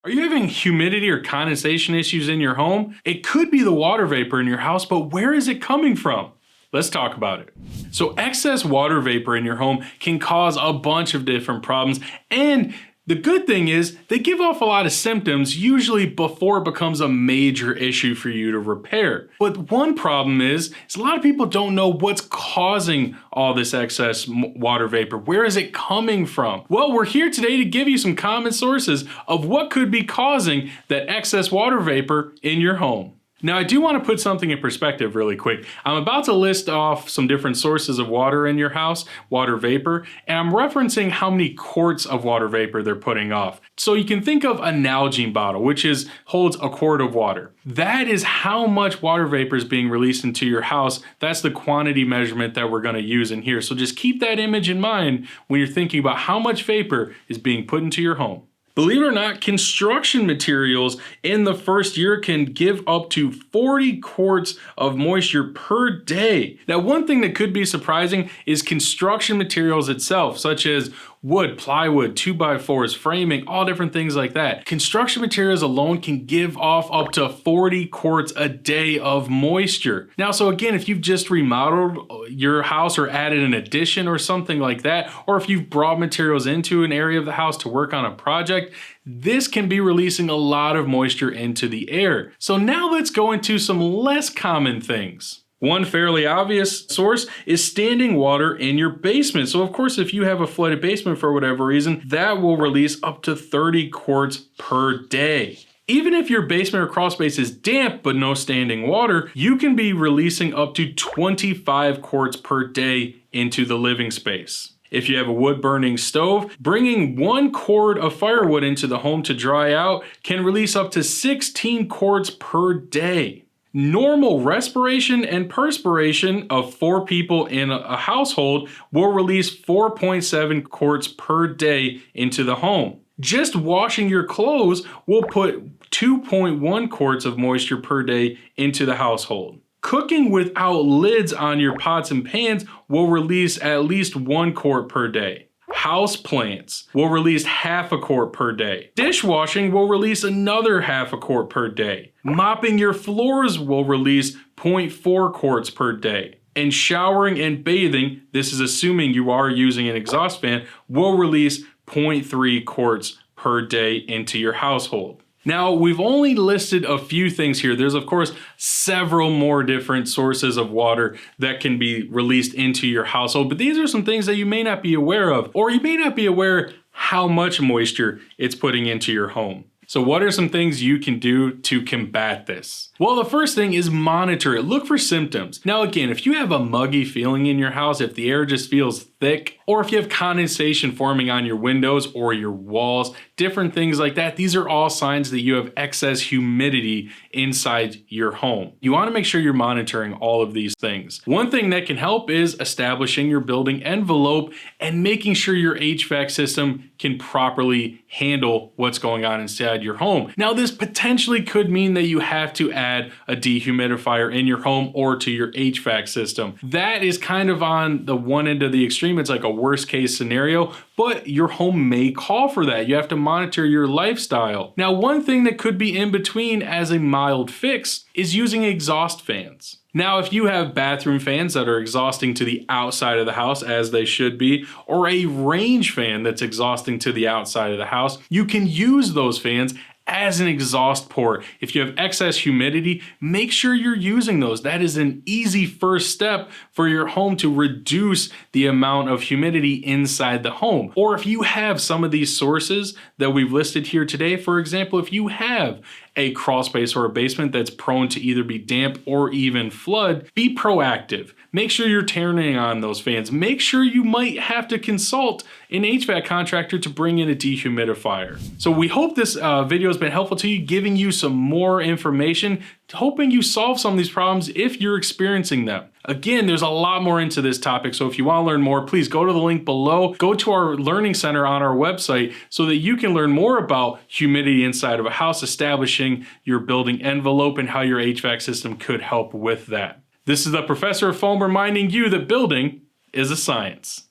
Are you having humidity or condensation issues in your home? It could be the water vapor in your house, but where is it coming from? Let's talk about it. So excess water vapor in your home can cause a bunch of different problems, and the good thing is they give off a lot of symptoms usually before it becomes a major issue for you to repair. But one problem is a lot of people don't know what's causing all this excess water vapor. Where is it coming from? Well, we're here today to give you some common sources of what could be causing that excess water vapor in your home. Now, I do want to put something in perspective really quick. I'm about to list off some different sources of water in your house, water vapor, and I'm referencing how many quarts of water vapor they're putting off. So you can think of a Nalgene bottle, which holds a quart of water. That is how much water vapor is being released into your house. That's the quantity measurement that we're going to use in here. So just keep that image in mind when you're thinking about how much vapor is being put into your home. Believe it or not, construction materials in the first year can give up to 40 quarts of moisture per day. Now, one thing that could be surprising is construction materials itself, such as wood, plywood, 2x4s, framing, all different things like that. Construction materials alone can give off up to 40 quarts a day of moisture. Now, so again, if you've just remodeled your house or added an addition or something like that, or if you've brought materials into an area of the house to work on a project, this can be releasing a lot of moisture into the air. So now let's go into some less common things. One fairly obvious source is standing water in your basement. So of course, if you have a flooded basement for whatever reason, that will release up to 30 quarts per day. Even if your basement or crawl space is damp but no standing water, you can be releasing up to 25 quarts per day into the living space. If you have a wood burning stove, bringing 1 quart of firewood into the home to dry out can release up to 16 quarts per day. Normal respiration and perspiration of 4 people in a household will release 4.7 quarts per day into the home. Just washing your clothes will put 2.1 quarts of moisture per day into the household. Cooking without lids on your pots and pans will release at least 1 quart per day. Houseplants will release half a quart per day. Dishwashing will release another half a quart per day. Mopping your floors will release 0.4 quarts per day. And showering and bathing, this is assuming you are using an exhaust fan, will release 0.3 quarts per day into your household. Now, we've only listed a few things here. There's, of course, several more different sources of water that can be released into your household, but these are some things that you may not be aware of, or you may not be aware how much moisture it's putting into your home. So what are some things you can do to combat this? Well, the first thing is monitor it. Look for symptoms. Now, again, if you have a muggy feeling in your house, if the air just feels thick, or if you have condensation forming on your windows or your walls, different things like that, these are all signs that you have excess humidity inside your home. You want to make sure you're monitoring all of these things. One thing that can help is establishing your building envelope and making sure your HVAC system can properly handle what's going on inside your home. Now, this potentially could mean that you have to add a dehumidifier in your home or to your HVAC system. That is kind of on the one end of the extreme. It's like a worst case scenario, but your home may call for that. You have to monitor your lifestyle. Now, one thing that could be in between as a mild fix is using exhaust fans. Now, if you have bathroom fans that are exhausting to the outside of the house, as they should be, or a range fan that's exhausting to the outside of the house, you can use those fans as an exhaust port. If you have excess humidity, make sure you're using those. That is an easy first step for your home to reduce the amount of humidity inside the home. Or if you have some of these sources that we've listed here today, for example, if you have a crawl space or a basement that's prone to either be damp or even flood, be proactive. Make sure you're turning on those fans. Make sure you might have to consult an HVAC contractor to bring in a dehumidifier. So we hope this video has been helpful to you, giving you some more information, hoping you solve some of these problems if you're experiencing them. Again, there's a lot more into this topic, so if you want to learn more, please go to the link below. Go to our learning center on our website so that you can learn more about humidity inside of a house, establishing your building envelope, and how your HVAC system could help with that. This is the Professor of Foam reminding you that building is a science.